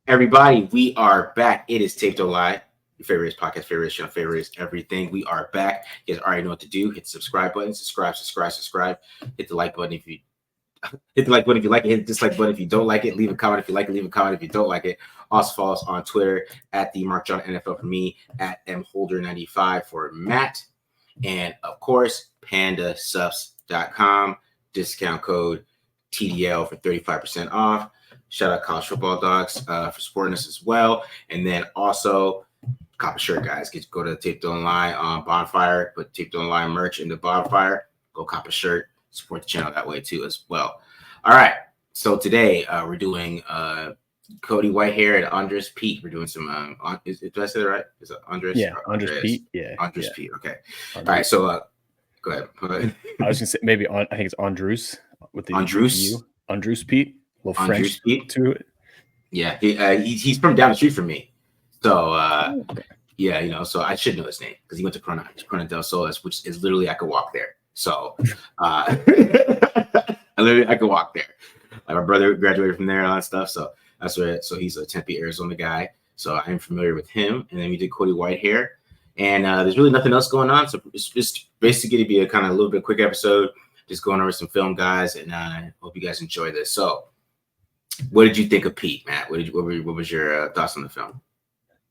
Everybody, we are back. It is Tape Don't Lie, your favorite podcast, favorite show, favorite everything. We are back. You guys already know what to do. Hit the subscribe button, subscribe. Hit the like button if you hit the like button if you like it. Hit the dislike button if you don't like it. Leave a comment if you like it. Leave a comment if you don't like it. Also follow us on Twitter at the Mark John NFL for me, at mholder95 for Matt, and of course pandasups.com. Discount code TDL for 35% off. Shout out College Football Dogs for supporting us as well. And then also, cop a shirt, guys. Go to Tape Don't Lie on Bonfire. Put Tape Don't Lie merch in the Bonfire. Go cop a shirt. Support the channel that way too as well. All right. So today we're doing Cody Whitehair and Andrus Peat. We're doing some. Did I say that right? Is it Andrus? Yeah, Andrus Peat. Yeah, Andrus Peat. Okay. All right. So go ahead. I was gonna say maybe I think it's Andrus with the Andrus. Andrus Peat. A little French to it. Yeah, he's from down the street from me. So yeah, so I should know his name because he went to Corona del Sol, which is literally I could walk there. So I could walk there. Like my brother graduated from there and all that stuff. So that's where. So he's a Tempe, Arizona guy. So I am familiar with him. And then we did Cody Whitehair. And there's really nothing else going on. So it's just basically to be a kind of a little bit quick episode, just going over some film, guys. And I hope you guys enjoy this. So what did you think of Peat, Matt? What was your thoughts on the film?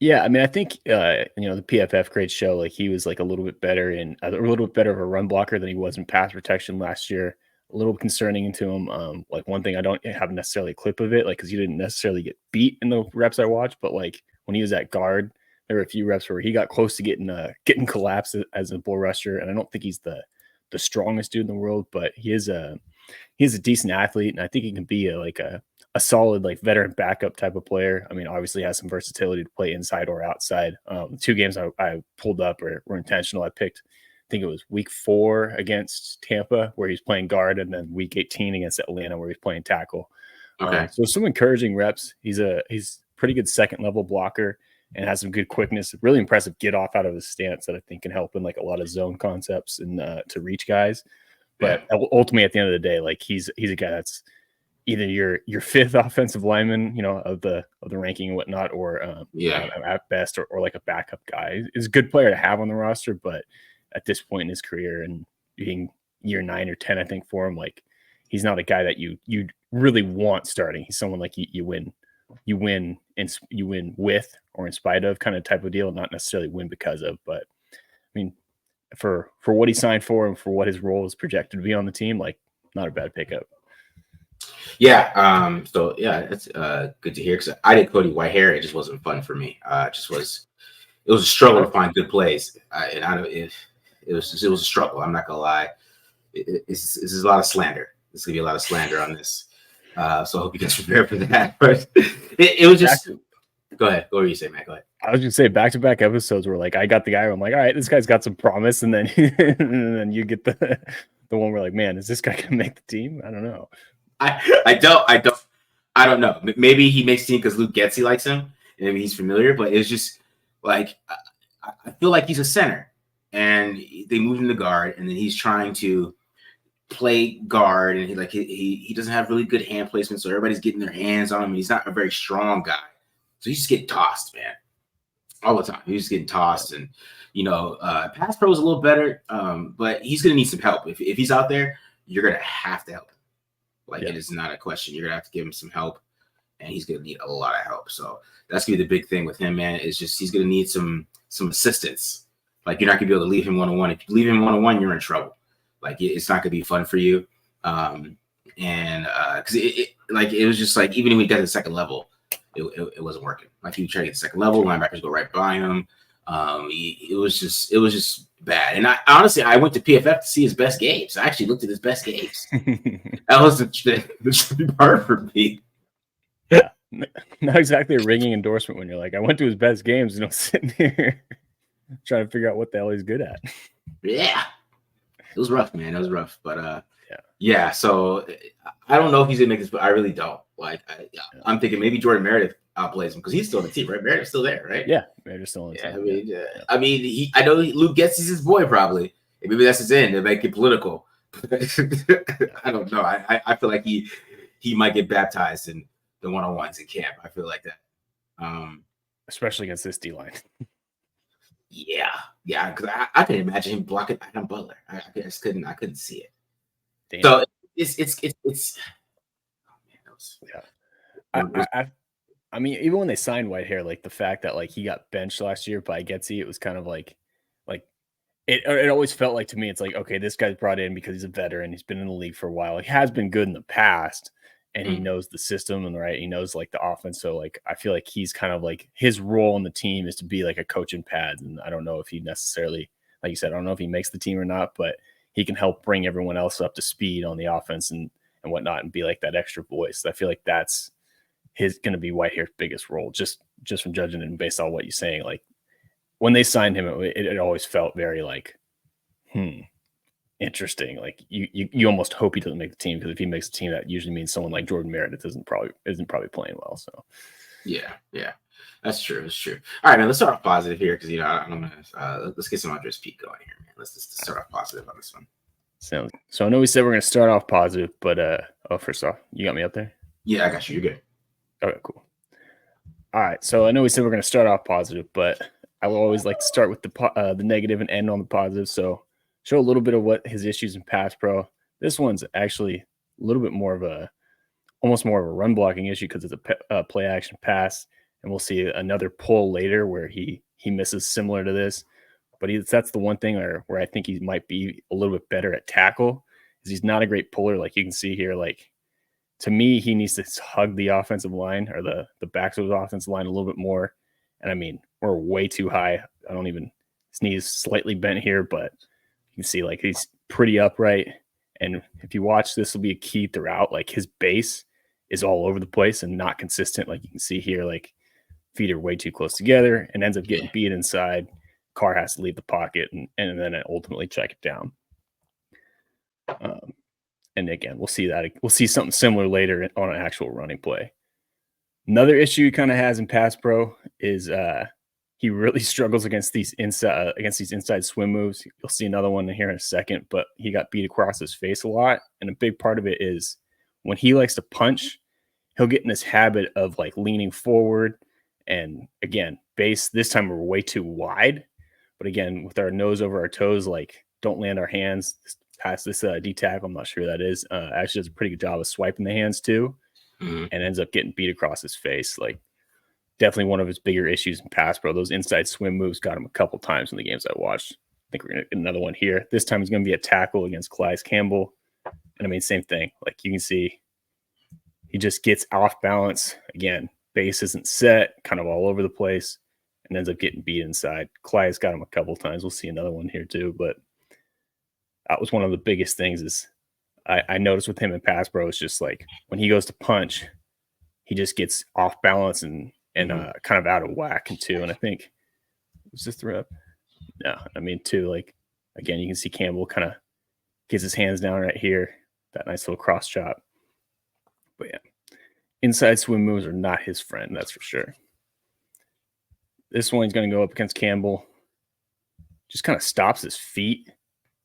Yeah, I mean, I think the PFF grade show like he was like a little bit better of a run blocker than he was in pass protection last year. A little concerning to him. Like one thing I don't have necessarily a clip of it, like because he didn't necessarily get beat in the reps I watched, but like when he was at guard, there were a few reps where he got close to getting collapsed as a bull rusher, and I don't think he's the strongest dude in the world, but he's a decent athlete, and I think he can be a solid like veteran backup type of player. I mean, obviously has some versatility to play inside or outside. The two games I pulled up were intentional. I picked, I think it was week 4 against Tampa where he's playing guard, and then week 18 against Atlanta where he's playing tackle. Okay. So some encouraging reps. He's pretty good second level blocker and has some good quickness. Really impressive get off out of his stance that I think can help in like a lot of zone concepts and to reach guys. But ultimately, at the end of the day, like he's a guy that's either your 5th offensive lineman, of the ranking and whatnot, or at best, or like a backup guy. He's a good player to have on the roster, but at this point in his career and being year 9 or 10, I think for him, like he's not a guy that you really want starting. He's someone like you win with or in spite of kind of type of deal, not necessarily win because of. But I mean, for what he signed for and for what his role is projected to be on the team, like not a bad pickup. Yeah. So yeah, it's good to hear because I did Cody Whitehair. It just wasn't fun for me. It was a struggle to find good plays. It was a struggle. I'm not gonna lie. This is a lot of slander. There's gonna be a lot of slander on this. So I hope you guys prepare for that. But it was just. Go ahead. What were you saying, Matt? Go ahead. I was gonna say back-to-back episodes where like I got the guy where I'm like, all right, this guy's got some promise, and then and then you get the one where like, man, is this guy gonna make the team? I don't know. I don't know. Maybe he makes the team because Luke Getsy likes him, and maybe he's familiar. But it's just like I feel like he's a center, and they moved him to guard, and then he's trying to play guard, and he doesn't have really good hand placement, so everybody's getting their hands on him, and he's not a very strong guy, so he's just getting tossed, man, all the time. He's just getting tossed, and pass pro is a little better, but he's gonna need some help. If he's out there, you're gonna have to help him. It is not a question. You're gonna have to give him some help, and he's gonna need a lot of help. So that's gonna be the big thing with him, man. Is just he's gonna need some assistance. Like you're not gonna be able to leave him 1-on-1. If you leave him 1-on-1, you're in trouble. Like it's not gonna be fun for you. And because it was just like even when he got to the second level, it wasn't working. Like he would try to get the second level, linebackers go right by him. It was just bad. And I honestly went to PFF to see his best games. I actually looked at his best games. That was the part for me. Yeah, not exactly a ringing endorsement when you're like, I went to his best games, sitting here trying to figure out what the hell he's good at. Yeah, it was rough, man. It was rough, but yeah. So I don't know if he's gonna make this, but I really don't. Like I'm thinking maybe Jordan Meredith outplays him because he's still on the team, right? Meredith's still there, right? Yeah, Meredith's still on the team. I mean, I know Luke Getsy's his boy probably. And maybe that's his end to make it political. I don't know. I feel like he might get baptized in the 1-on-1s in camp. I feel like that. especially against this D line. Yeah, because I could imagine him blocking Adam Butler. I just couldn't see it. Damn. So it's oh man, I mean, even when they signed Whitehair, like the fact that like he got benched last year by Getsy, it was kind of like it always felt like to me, it's like, okay, this guy's brought in because he's a veteran. He's been in the league for a while. He has been good in the past, and he knows the system and right. He knows like the offense. So like, I feel like he's kind of like his role on the team is to be like a coach in pads. And I don't know if he necessarily, like you said, I don't know if he makes the team or not, but he can help bring everyone else up to speed on the offense and whatnot, and be like that extra voice. I feel like that's going to be Whitehair's biggest role, just from judging it based on what you're saying. Like when they signed him, it always felt very like, interesting. Like you almost hope he doesn't make the team, because if he makes the team, that usually means someone like Jordan Meredith isn't probably playing well. So yeah, that's true. All right, man. Let's start off positive here, because I don't know. Let's get some Andrus Peat going here, man. Let's just start off positive on this one. So I know we said we're going to start off positive, but first off, you got me up there? Yeah, I got you. You're good. Okay, cool. All right. So I know we said we're going to start off positive, but I will always like to start with the negative and end on the positive. So show a little bit of what his issues in pass pro. This one's actually a little bit almost more of a run blocking issue, because it's a play action pass, and we'll see another pull later where he misses similar to this. But that's the one thing where I think he might be a little bit better at tackle, is he's not a great puller. Like you can see here, like to me, he needs to hug the offensive line, or the backs of the offensive line a little bit more. And I mean, we're way too high. His knee is slightly bent here, but you can see like he's pretty upright. And if you watch, this will be a key throughout. Like his base is all over the place and not consistent. Like you can see here, like feet are way too close together and ends up getting beat inside. Carr has to leave the pocket and then ultimately check it down. And again, we'll see something similar later on an actual running play. Another issue he kind of has in pass pro is he really struggles against these inside swim moves. You'll see another one here in a second, but he got beat across his face a lot. And a big part of it is when he likes to punch, he'll get in this habit of like leaning forward. And again, base this time we're way too wide. But again, with our nose over our toes, like don't land our hands past this D tackle. I'm not sure who that is. Actually does a pretty good job of swiping the hands too, and ends up getting beat across his face. Like definitely one of his bigger issues in pass pro. Those inside swim moves got him a couple times in the games I watched. I think we're going to get another one here. This time he's going to be a tackle against Calais Campbell. And I mean, same thing. Like you can see, he just gets off balance. Again, base isn't set, kind of all over the place, and ends up getting beat inside. Calais got him a couple times. We'll see another one here too. But that was one of the biggest things is I noticed with him in pass pro, it's just like when he goes to punch, he just gets off balance and kind of out of whack too. And I think, was this the rep? No, I mean, too, like, again, you can see Campbell kind of gets his hands down right here, that nice little cross chop. But yeah, inside swim moves are not his friend, that's for sure. This one, he's going to go up against Campbell, just kind of stops his feet.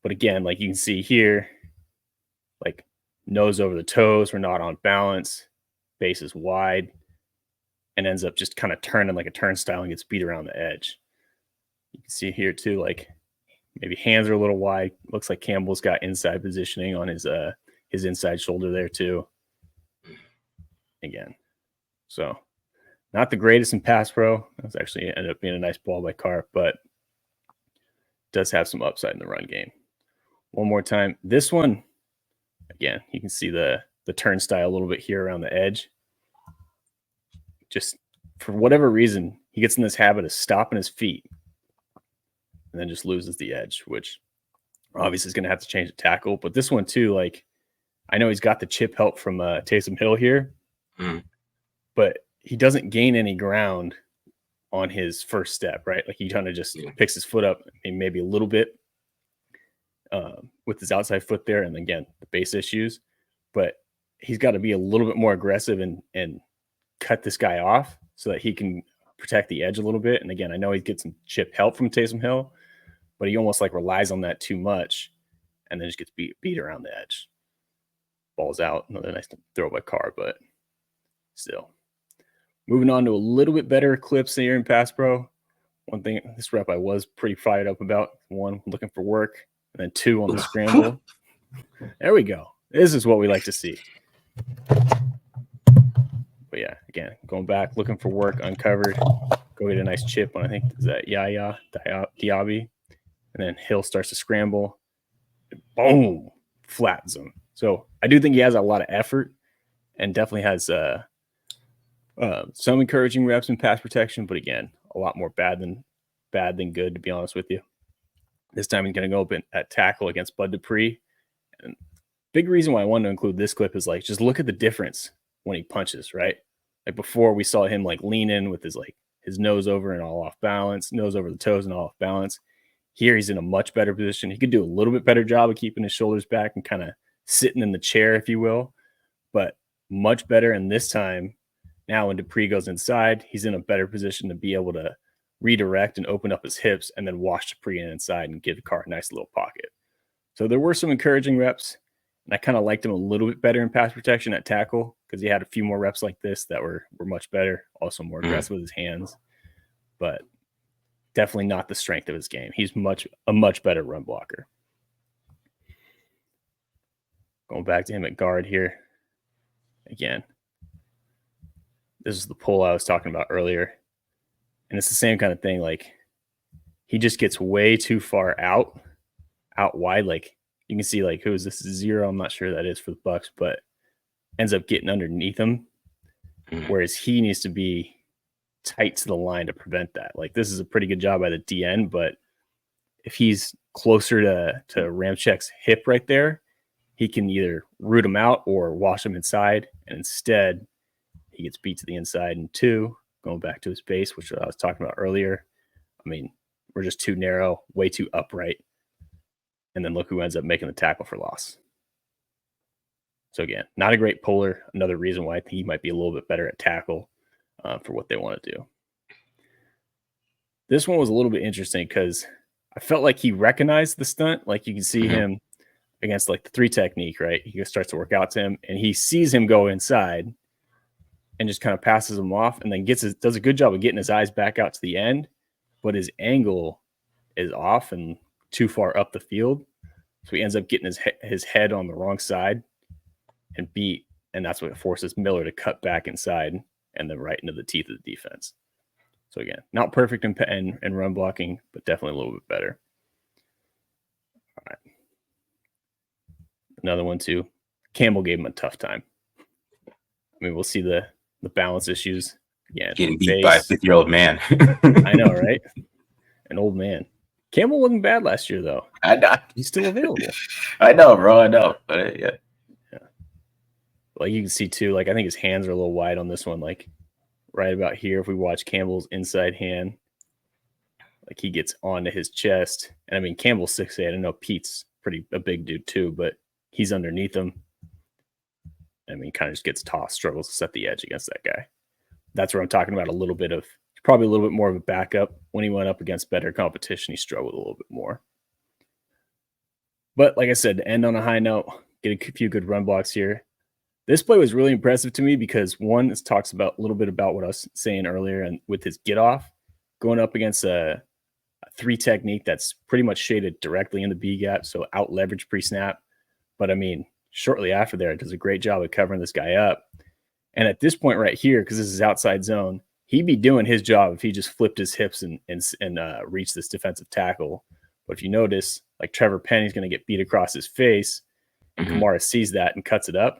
But again, like you can see here, like nose over the toes, we're not on balance, base is wide, and ends up just kind of turning like a turnstile and gets beat around the edge. You can see here too, like maybe hands are a little wide. Looks like Campbell's got inside positioning on his inside shoulder there too. Again, so not the greatest in pass pro. That was actually ended up being a nice ball by Carr, but does have some upside in the run game. One more time. This one, again, you can see the turnstile a little bit here around the edge. Just for whatever reason, he gets in this habit of stopping his feet and then just loses the edge, which obviously is going to have to change the tackle. But this one too, like I know he's got the chip help from Taysom Hill here, but he doesn't gain any ground on his first step, right? Like he kind of just picks his foot up and maybe a little bit with his outside foot there. And again, the base issues, but he's got to be a little bit more aggressive and cut this guy off so that he can protect the edge a little bit. And again, I know he gets some chip help from Taysom Hill, but he almost like relies on that too much and then just gets beat around the edge. Ball's out. Another nice throw by Carr, but still. Moving on to a little bit better clips here in Pass Pro. One thing, this rep I was pretty fired up about. 1, looking for work, and then 2 on the scramble. There we go. This is what we like to see. But yeah, again, going back, looking for work, uncovered. Go get a nice chip on, I think, is that Yaya Diaby. And then Hill starts to scramble. Boom, flattens him. So I do think he has a lot of effort and definitely has some encouraging reps in pass protection, but again, a lot more bad than good, to be honest with you. This time he's going to go up at tackle against Bud Dupree. And big reason why I wanted to include this clip is like, just look at the difference when he punches, right? Like before we saw him like lean in with his nose over and all off balance, nose over the toes and all off balance. Here he's in a much better position. He could do a little bit better job of keeping his shoulders back and kind of sitting in the chair, if you will, but much better. And this time, now when Dupree goes inside, he's in a better position to be able to redirect and open up his hips and then wash Dupree inside and give Carr a nice little pocket. So there were some encouraging reps, and I kind of liked him a little bit better in pass protection at tackle because he had a few more reps like this that were much better, also more aggressive with his hands, but definitely not the strength of his game. He's a much better run blocker. Going back to him at guard here. Again, this is the pull I was talking about earlier. And it's the same kind of thing. Like, he just gets way too far out wide. Like, you can see, like, who is this? 0. I'm not sure who that is for the Bucks, but ends up getting underneath him. Whereas he needs to be tight to the line to prevent that. Like, this is a pretty good job by the DN, but if he's closer to Ramchek's hip right there, he can either root him out or wash him inside. And instead, he gets beat to the inside. And 2, going back to his base, which I was talking about earlier. I mean, we're just too narrow, way too upright. And then look who ends up making the tackle for loss. So again, not a great puller. Another reason why I think he might be a little bit better at tackle for what they want to do. This one was a little bit interesting because I felt like he recognized the stunt. Like, you can see him against like the 3 technique, right? He starts to work out to him and he sees him go inside and just kind of passes him off and then does a good job of getting his eyes back out to the end, but his angle is off and too far up the field. So he ends up getting his head on the wrong side and beat. And that's what forces Miller to cut back inside and then right into the teeth of the defense. So again, not perfect in run blocking, but definitely a little bit better. All right. Another one too. Campbell gave him a tough time. I mean, we'll see the balance issues. Yeah, getting beat by a 50-year-old man. I know, right? An old man. Campbell wasn't bad last year, though. I know. He's still available. I know, bro. I know. But yeah. Like, you can see too, like, I think his hands are a little wide on this one. Like, right about here, if we watch Campbell's inside hand, like, he gets onto his chest. And I mean, Campbell's 6'8". I know Peat's a big dude too, but he's underneath him. I mean, kind of just gets tossed, struggles to set the edge against that guy. That's where I'm talking about probably a little bit more of a backup. When he went up against better competition, he struggled a little bit more. But like I said, to end on a high note, get a few good run blocks here. This play was really impressive to me because, one, it talks about a little bit about what I was saying earlier, and with his get off, going up against a 3 technique that's pretty much shaded directly in the B gap, so out leverage pre-snap. But I mean, shortly after there, it does a great job of covering this guy up. And at this point right here, because this is outside zone, he'd be doing his job if he just flipped his hips and reached this defensive tackle. But if you notice, like, Trevor Penny's going to get beat across his face, and Kamara sees that and cuts it up.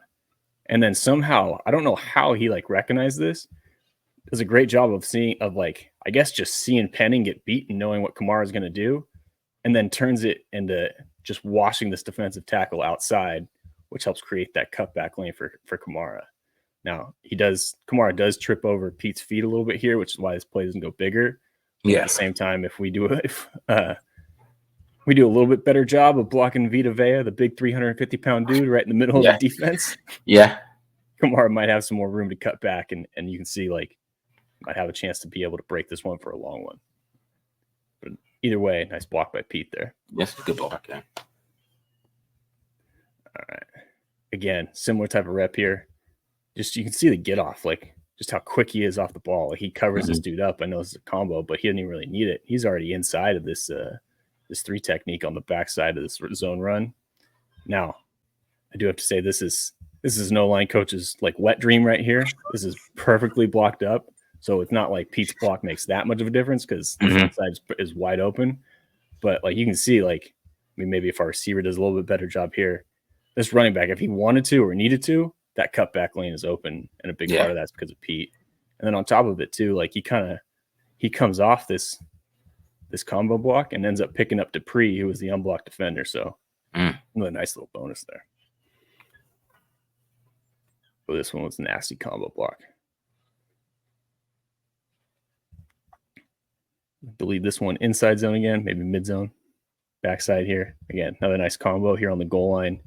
And then somehow, I don't know how he like recognized this, does a great job of just seeing Penning get beat and knowing what Kamara is going to do, and then turns it into just washing this defensive tackle outside, which helps create that cutback lane for Kamara. Now, Kamara does trip over Peat's feet a little bit here, which is why this play doesn't go bigger. But at the same time, if we do a little bit better job of blocking Vita Vea, the big 350-pound dude right in the middle of the defense, Kamara might have some more room to cut back, and you can see, like, might have a chance to be able to break this one for a long one. But either way, nice block by Peat there. Yes, good block. Yeah. All right. Again, similar type of rep here. Just, you can see the get off. Like, just how quick he is off the ball. Like, he covers this dude up. I know it's a combo, but he didn't even really need it. He's already inside of this this 3 technique on the backside of this zone run. Now, I do have to say this is no line coach's like wet dream right here. This is perfectly blocked up. So it's not like Pete's block makes that much of a difference because the front side is wide open. But like you can see, like, I mean, maybe if our receiver does a little bit better job here, this running back, if he wanted to or needed to, that cutback lane is open. And a big part of that's because of Peat. And then on top of it too, like he comes off this combo block and ends up picking up Dupree, who was the unblocked defender. So another nice little bonus there. But this one was a nasty combo block. I believe this one inside zone again, maybe mid zone. Backside here. Again, another nice combo here on the goal line.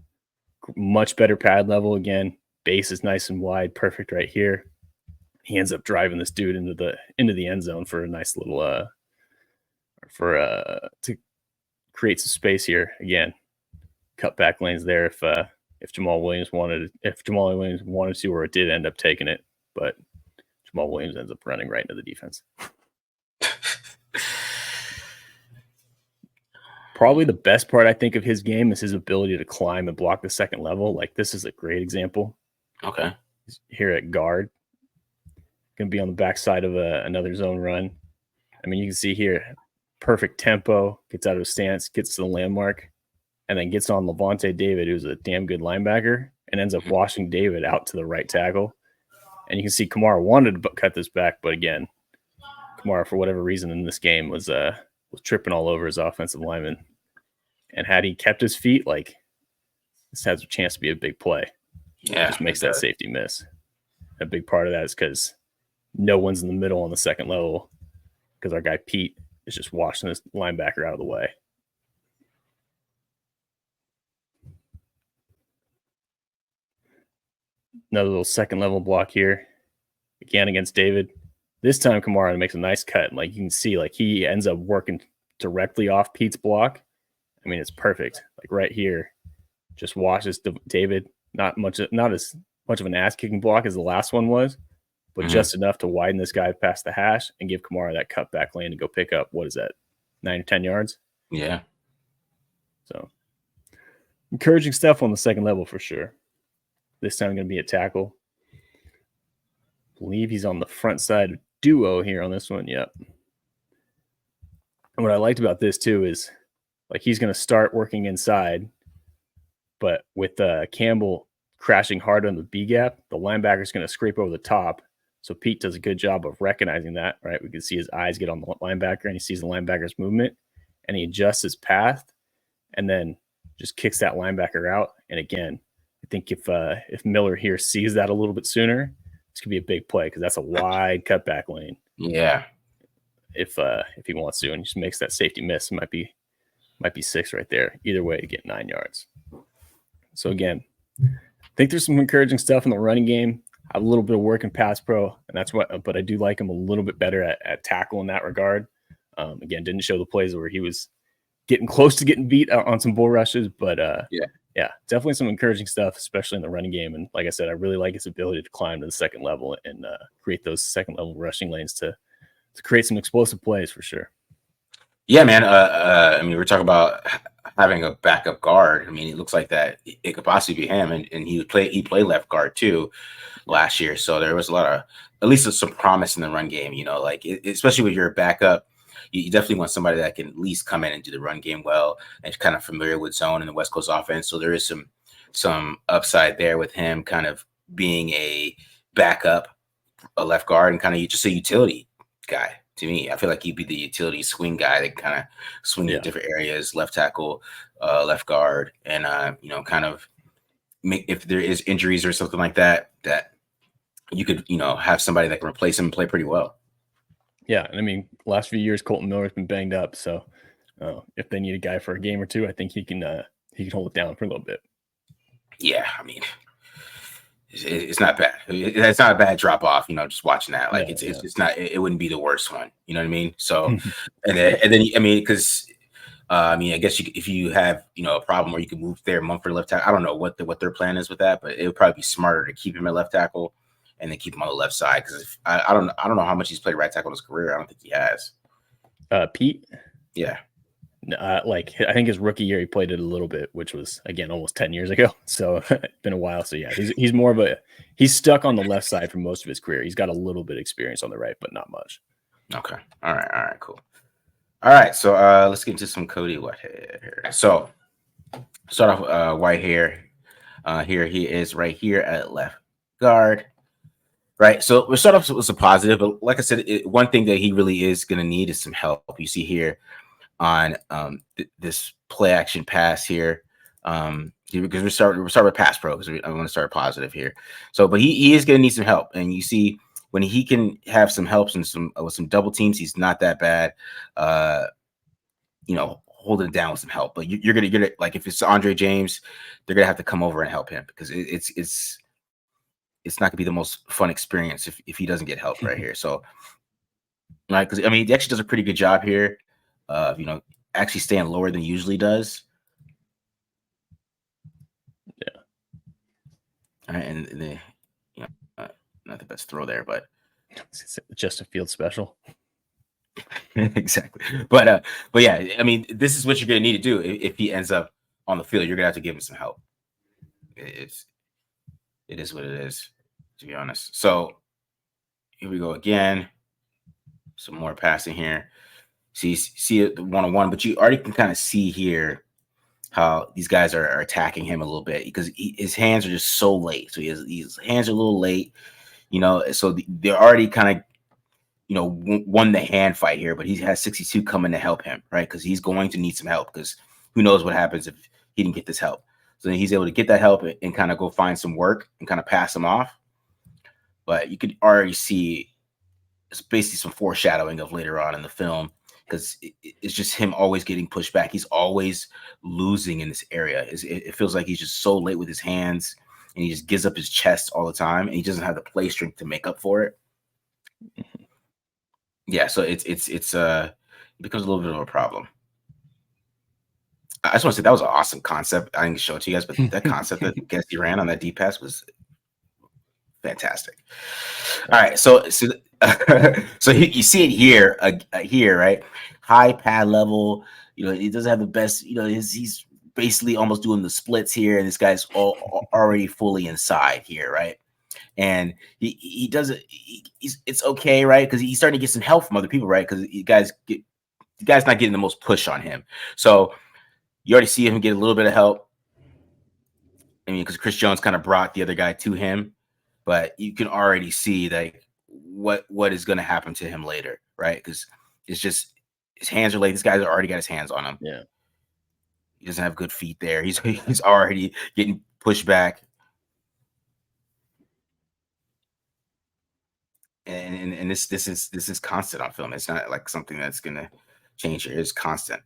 Much better pad level again. Base is nice and wide, perfect right here. He ends up driving this dude into the end zone for a nice little to create some space here. Again, cut back lanes there if Jamal Williams wanted to, or it did end up taking it, but Jamal Williams ends up running right into the defense. Probably the best part, I think, of his game is his ability to climb and block the second level. Like, this is a great example. Okay. Here at guard. Going to be on the backside of another zone run. I mean, you can see here, perfect tempo, gets out of his stance, gets to the landmark, and then gets on Levante David, who's a damn good linebacker, and ends up washing David out to the right tackle. And you can see Kamara wanted to cut this back, but again, Kamara, for whatever reason in this game, was tripping all over his offensive lineman. And had he kept his feet, like, this has a chance to be a big play. Yeah. Just makes that safety miss. A big part of that is because no one's in the middle on the second level because our guy Peat is just washing this linebacker out of the way. Another little second level block here. Again against David. This time Kamara makes a nice cut. And like you can see, like he ends up working directly off Pete's block. I mean, it's perfect. Like right here, just washes David. Not as much of an ass kicking block as the last one was, but just enough to widen this guy past the hash and give Kamara that cutback lane to go pick up. What is that? 9 or 10 yards? Yeah. So encouraging stuff on the second level for sure. This time going to be a tackle. I believe he's on the front side of duo here on this one. Yep. And what I liked about this too is like he's going to start working inside, but with Campbell crashing hard on the B gap, the linebacker's going to scrape over the top. So Peat does a good job of recognizing that, right? We can see his eyes get on the linebacker and he sees the linebacker's movement and he adjusts his path and then just kicks that linebacker out. And again, I think if Miller here sees that a little bit sooner, it's going to be a big play because that's a wide cutback lane. Yeah. If he wants to and just makes that safety miss, it might be 6 right there. Either way to get 9 yards. So again, I think there's some encouraging stuff in the running game. I have a little bit of work in pass pro, and that's what. But I do like him a little bit better at tackle in that regard. Again, didn't show the plays where he was getting close to getting beat on some bull rushes, but yeah, definitely some encouraging stuff, especially in the running game. And like I said, I really like his ability to climb to the second level and create those second level rushing lanes to create some explosive plays for sure. Yeah, man. I mean, we're talking about having a backup guard. I mean, it looks like that it could possibly be him, and he played left guard too last year. So there was a lot of, at least some promise in the run game. You know, like especially with your backup, you definitely want somebody that can at least come in and do the run game well and is kind of familiar with zone and the West Coast offense. So there is some upside there with him kind of being a backup, a left guard, and kind of just a utility guy. To me, I feel like he'd be the utility swing guy that kind of swing in different areas, left tackle, left guard, and kind of make, if there is injuries or something like that, that you could, have somebody that can replace him and play pretty well. Yeah, and I mean, last few years Colton Miller's been banged up, so if they need a guy for a game or two, I think he can hold it down for a little bit. Yeah, I mean, it's not bad. It's not a bad drop off, just watching that. Like it's not, it wouldn't be the worst one. You know what I mean? So, and then, I mean, because, I guess if you have, a problem where you can move there, Mumford left tackle, I don't know what their plan is with that, but it would probably be smarter to keep him at left tackle and then keep him on the left side. Because I don't know how much he's played right tackle in his career. I don't think he has. Peat. Yeah. Like I think his rookie year he played it a little bit, which was again almost 10 years ago. So it's been a while. So yeah, he's more of he's stuck on the left side for most of his career. He's got a little bit of experience on the right, but not much. Okay. All right. Cool. All right. So let's get into some Cody Whitehair here. So start off with Whitehair. Here he is right here at left guard. Right. So we start off with some positive, but like I said, one thing that he really is going to need is some help. You see here on this play action pass here. Because we start with pass pro because I want to start positive here. So, but he is going to need some help, and you see when he can have some helps and some with some double teams, he's not that bad. Holding it down with some help. But you're gonna get it. Like if it's Andre James, they're gonna have to come over and help him because it's not gonna be the most fun experience if he doesn't get help right here. So, right, because I mean, he actually does a pretty good job here. Actually staying lower than he usually does. Yeah. All right, and the not the best throw there, but it's just a field special. Exactly. But yeah, I mean, this is what you're gonna need to do if he ends up on the field. You're gonna have to give him some help. It is what it is, to be honest. So here we go again. Some more passing here. See it 1-on-1, but you already can kind of see here how these guys are attacking him a little bit because his hands are just so late. So his hands are a little late, so they're already kind of, won the hand fight here, but he has 62 coming to help him, right? Because he's going to need some help because who knows what happens if he didn't get this help. So then he's able to get that help and kind of go find some work and kind of pass him off. But you could already see it's basically some foreshadowing of later on in the film because it's just him always getting pushed back. He's always losing in this area. It feels like he's just so late with his hands and he just gives up his chest all the time and he doesn't have the play strength to make up for it. Yeah, so it becomes a little bit of a problem. I just want to say that was an awesome concept. I didn't show it to you guys, but that concept that Gesty ran on that deep pass was fantastic. All right, so you see it here, right? High pad level. He doesn't have the best. He's basically almost doing the splits here, and this guy's already fully inside here, right? And he does it. It's okay, right? Because he's starting to get some help from other people, right? Because the guy's not getting the most push on him. So you already see him get a little bit of help. I mean, because Chris Jones kind of brought the other guy to him, but you can already see like what is going to happen to him later, right? Because it's just his hands are late. This guy's already got his hands on him. Yeah, he doesn't have good feet there. He's already getting pushed back. And this is constant on film. It's not like something that's gonna change here. It's constant.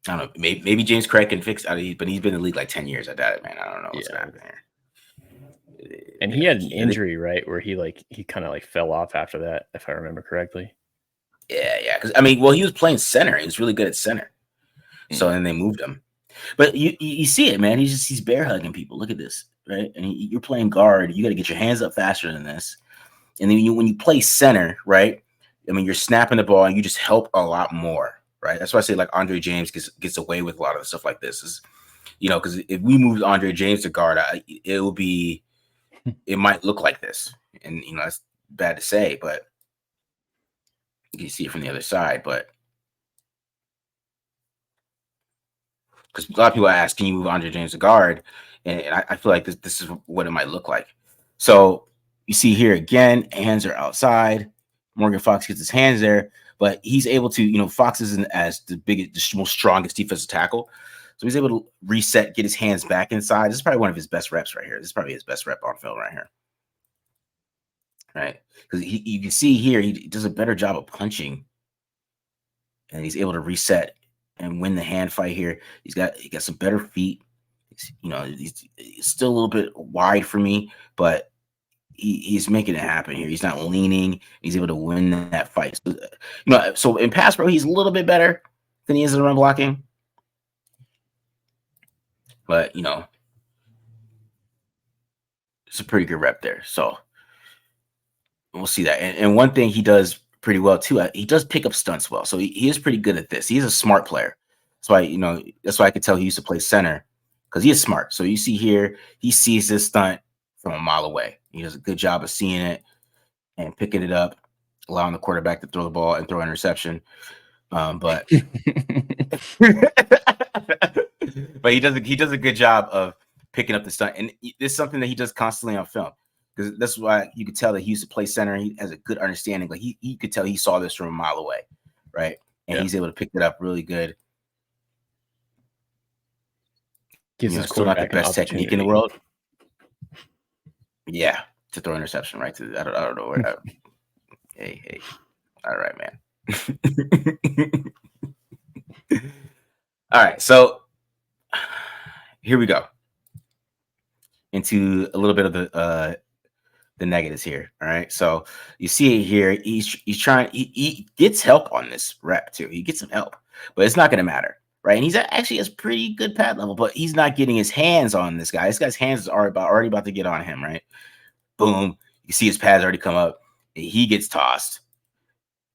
I don't know. Maybe James Craig can fix it, but he's been in the league like 10 years. I doubt it, man. I don't know what's gonna happen here. And he had an injury, right, where he kind of fell off after that, if I remember correctly. Yeah. Because I mean, well, he was playing center. He was really good at center. So then they moved him. But you see it, man. He's bear hugging people. Look at this, right? And you're playing guard. You got to get your hands up faster than this. And then when you play center, right? I mean, you're snapping the ball and you just help a lot more, right? That's why I say like Andre James gets away with a lot of the stuff like this. Because if we moved Andre James to guard, it might look like this. And, that's bad to say, but you can see it from the other side. But because a lot of people ask, can you move Andre James to guard? And I feel like this is what it might look like. So you see here again, hands are outside. Morgan Fox gets his hands there, but he's able to, Fox isn't as the most strongest defensive tackle. So he's able to reset, get his hands back inside. This is probably one of his best reps right here. This is probably his best rep on film right here. Right? Because you can see here, he does a better job of punching. And he's able to reset and win the hand fight here. He got some better feet. He's still a little bit wide for me, but he's making it happen here. He's not leaning. He's able to win that fight. So, so in pass pro, he's a little bit better than he is in run blocking. But, it's a pretty good rep there. So we'll see that. And one thing he does pretty well too, he does pick up stunts well. So he is pretty good at this. He's a smart player. That's why, that's why I could tell he used to play center, because he is smart. So you see here, he sees this stunt from a mile away. He does a good job of seeing it and picking it up, allowing the quarterback to throw the ball and throw an interception. But but he does a good job of picking up the stunt, and this is something that he does constantly on film, because that's why you could tell that he used to play center. He has a good understanding. Like he could tell he saw this from a mile away, right? And he's able to pick it up really good. Gives his still not the quarterback an best technique in the opportunity. world. Yeah, to throw interception right to I don't know where. Hey, all right, man. All right, so here we go into a little bit of the negatives here. All right, so you see it here. He's trying. He gets help on this rep too. He gets some help, but it's not going to matter, right? And he's actually has pretty good pad level, but he's not getting his hands on this guy. This guy's hands is already about to get on him, right? Boom! You see his pads already come up. He gets tossed,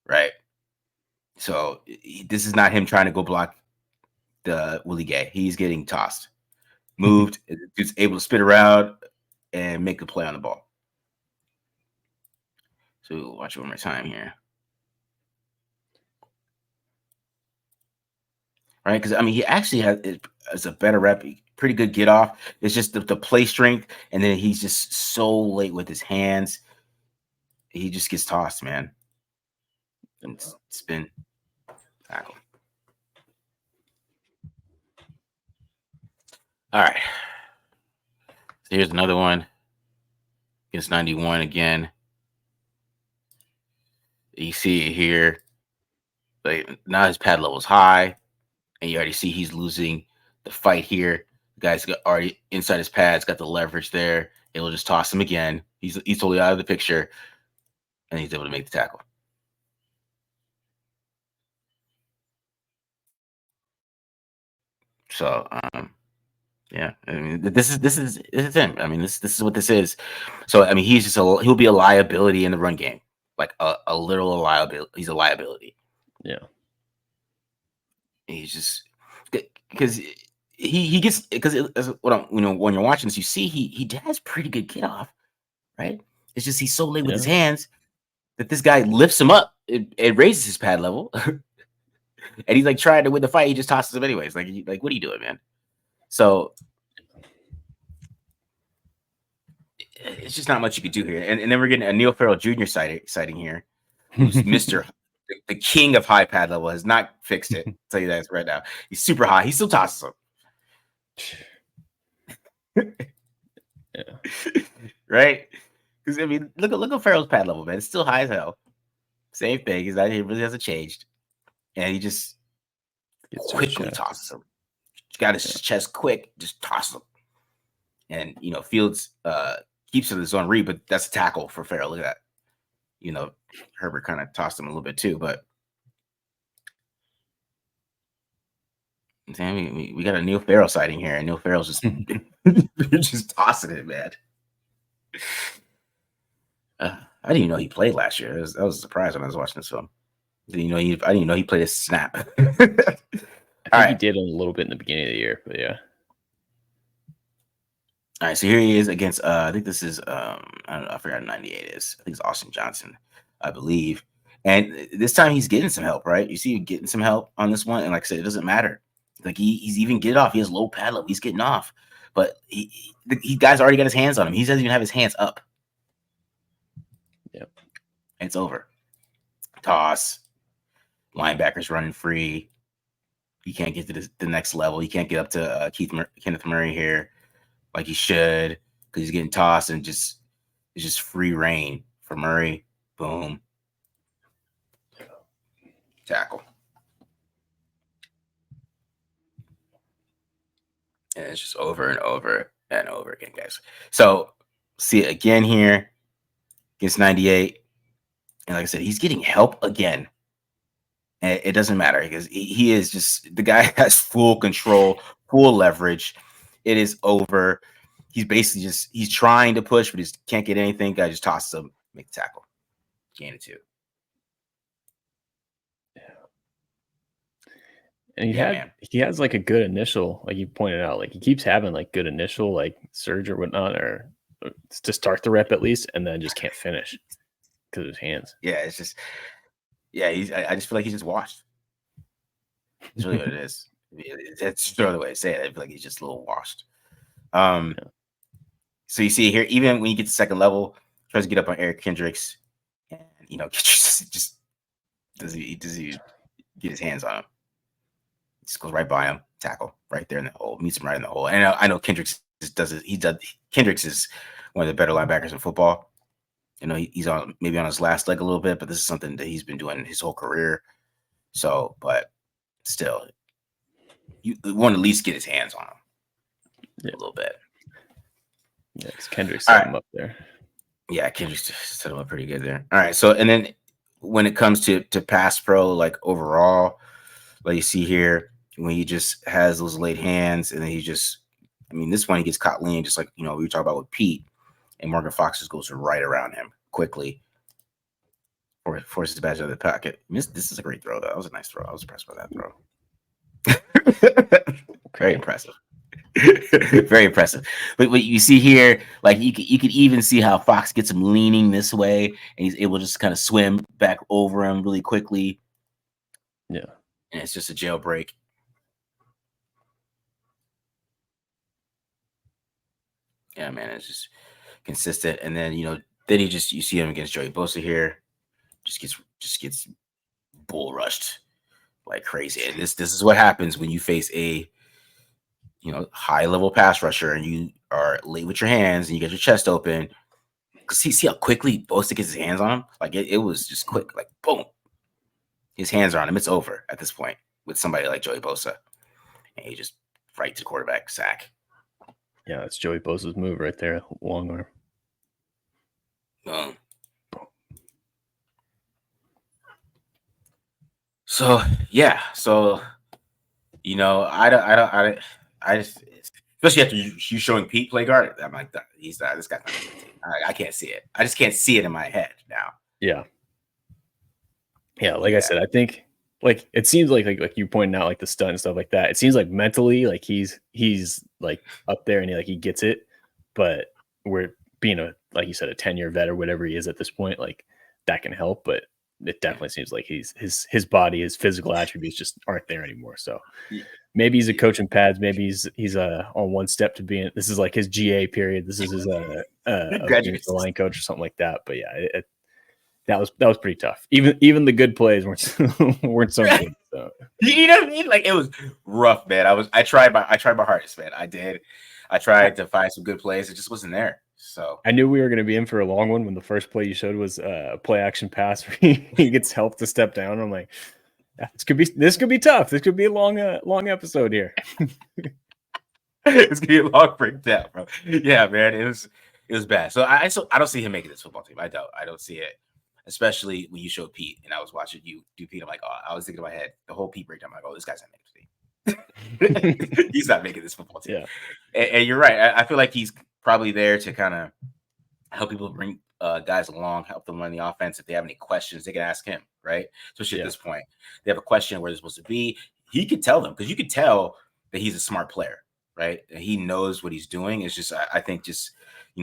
right? So this is not him trying to go block the Willie Gay. He's getting tossed, moved, just able to spin around and make a play on the ball. So watch one more time here. Right? Because, he actually has a better rep, pretty good get off. It's just the play strength, and then he's just so late with his hands. He just gets tossed, man. And spin, tackle. All right. So here's another one. Against 91 again. You see it here. But now his pad level is high, and you already see he's losing the fight here. The guy's got already inside his pads, got the leverage there. It'll just toss him again. He's totally out of the picture, and he's able to make the tackle. So, yeah, this is him. This is what this is. So, he's just he'll be a liability in the run game, like a literal liability. He's a liability. Yeah, he's just because he gets when you're watching this, you see he has pretty good get off, right? It's just he's so late with his hands that this guy lifts him up. It raises his pad level, and he's like trying to win the fight. He just tosses him anyways. Like what are you doing, man? So it's just not much you could do here. And then we're getting a Neil Farrell Jr. sighting here, who's Mr. the king of high pad level, has not fixed it. I'll tell you that right now. He's super high. He still tosses him. Yeah. Right? Because look at Farrell's pad level, man. It's still high as hell. Same thing. He really hasn't changed. And he just quickly tosses him. Got his chest quick, just tosses him. And Fields keeps it in his own read, but that's a tackle for Farrell. Look at that. Herbert kind of tossed him a little bit too, but we got a Neil Farrell sighting here, and Neil Farrell's just just tossing it, man. I didn't even know he played last year. That was a surprise when I was watching this film. I didn't even know he played a snap. I think he did a little bit in the beginning of the year, but yeah. All right, so here he is against I think this is I don't know, I forgot 98 is. I think it's Austin Johnson, I believe. And this time he's getting some help, right? You see him getting some help on this one, and like I said, it doesn't matter. Like he's even getting off. He has low pad level. He's getting off, but he guy's already got his hands on him. He doesn't even have his hands up. Yep, it's over. Toss. Linebackers running free. He can't get to the next level. He can't get up to Kenneth Murray here like he should, because he's getting tossed, and it's just free reign for Murray. Boom. Tackle. And it's just over and over and over again, guys. So see it again here against 98. And like I said, he's getting help again. And it doesn't matter, because he is just, the guy has full control, full leverage. It is over. he's basically he's trying to push, but he can't get anything. Guy just tosses him, make the tackle, gain it 2. And he has like a good initial, like you pointed out, like he keeps having like good initial like surge or whatnot, or to start the rep at least, and then just can't finish because of his hands. Yeah, it's just I just feel like he's just washed. It's really what it is. That's the other way to say it. I feel like he's just a little washed. So you see here, even when you get to second level, tries to get up on Eric Kendricks, and just does he get his hands on him? Just goes right by him, tackle right there in the hole, meets him right in the hole. And I know Kendricks does it. Kendricks is one of the better linebackers in football. You know, he's on maybe on his last leg a little bit, but this is something that he's been doing his whole career. So, but still, you want to at least get his hands on him a little bit. Yeah, because Kendricks set him up there. Yeah, Kendricks set him up pretty good there. All right, so and then when it comes to pass pro, like overall, like you see here, when he just has those late hands, and then this one he gets caught leaning, just like we were talking about with Peat, and Morgan Fox just goes right around him quickly, or forces the badge out of the pocket. This is a great throw, though. That was a nice throw. I was impressed by that throw. Very impressive. Very impressive. But what you see here, like you could even see how Fox gets him leaning this way, and he's able to just kind of swim back over him really quickly. Yeah. And it's just a jailbreak. Yeah, man, it's just consistent. And then then you see him against Joey Bosa here, just gets bull rushed like crazy. And this is what happens when you face a high level pass rusher and you are late with your hands and you get your chest open. Cause see how quickly Bosa gets his hands on him? Like it was just quick, like boom. His hands are on him. It's over at this point with somebody like Joey Bosa. And he just right to quarterback sack. Yeah, that's Joey Bosa's move right there. Long arm. Boom. So yeah, I just especially after you showing Peat play guard, I'm like, this guy's not gonna be a team. I can't see it. I just can't see it in my head now. Yeah. Yeah, like I said, I think like it seems like you pointed out like the stunt and stuff like that. It seems like mentally like he's like up there and he gets it, but we're being like you said, a 10-year vet or whatever he is at this point, like that can help, but it definitely seems like his body, his physical attributes just aren't there anymore. So maybe he's a coach in pads. Maybe he's on one step to being. This is like his GA period. This is his line coach or something like that. But yeah, that was pretty tough. Even the good plays weren't so good. So. You know what I mean? Like it was rough, man. I tried my hardest, man. I did. I tried to find some good plays. It just wasn't there. So I knew we were going to be in for a long one when the first play you showed was a play action pass where he gets help to step down. I'm like, this could be tough. This could be a long episode here. It's gonna be a long breakdown, bro. Yeah, man, it was bad. So I don't see him making this football team. I don't see it, especially when you showed Peat and I was watching you do Peat. I'm like, I was thinking in my head the whole Peat breakdown. I'm like, this guy's not making this team. He's not making this football team. Yeah, and you're right. I feel like he's probably there to kind of help people bring guys along, help them run the offense. If they have any questions, they can ask him, right? Especially at this point, they have a question where they're supposed to be. He could tell them because you could tell that he's a smart player, right? And he knows what he's doing. It's just, I think,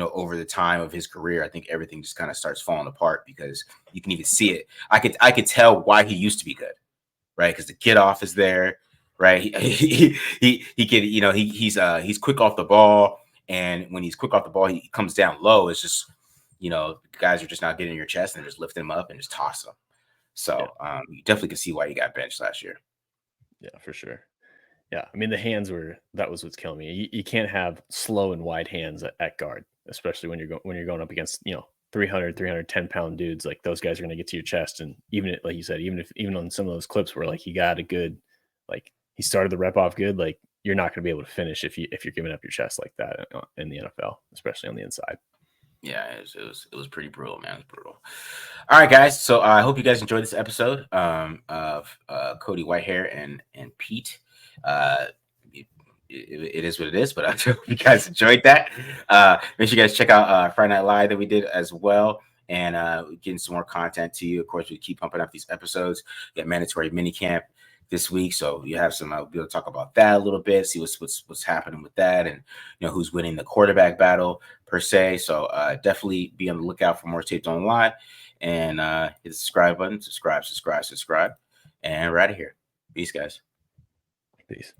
over the time of his career, I think everything just kind of starts falling apart because you can even see it. I could tell why he used to be good, right? Because the get off is there, right? He could, he's quick off the ball. And when he's quick off the ball, he comes down low. It's just, guys are just not getting in your chest and just lift him up and just toss him. So you definitely can see why he got benched last year. Yeah, for sure. Yeah, I mean, the hands that was what's killing me. You can't have slow and wide hands at guard, especially when you're going up against 310-pound dudes. Like those guys are going to get to your chest, and even like you said, even on some of those clips where like he got a good, like he started the rep off good, like you're not going to be able to finish if you're giving up your chest like that in the NFL, especially on the inside. Yeah, it was pretty brutal, man. It was brutal. All right, guys. So I hope you guys enjoyed this episode of Cody Whitehair and Peat. it is what it is. But I hope you guys enjoyed that. Make sure you guys check out Friday Night Live that we did as well. And getting some more content to you. Of course, we keep pumping up these episodes. We got mandatory mini camp this week, so you have some. I'll be able to talk about that a little bit, see what's happening with that, and who's winning the quarterback battle per se. So definitely be on the lookout for more Taped On Live, and hit the subscribe button. Subscribe, and we're out of here. Peace, guys. Peace.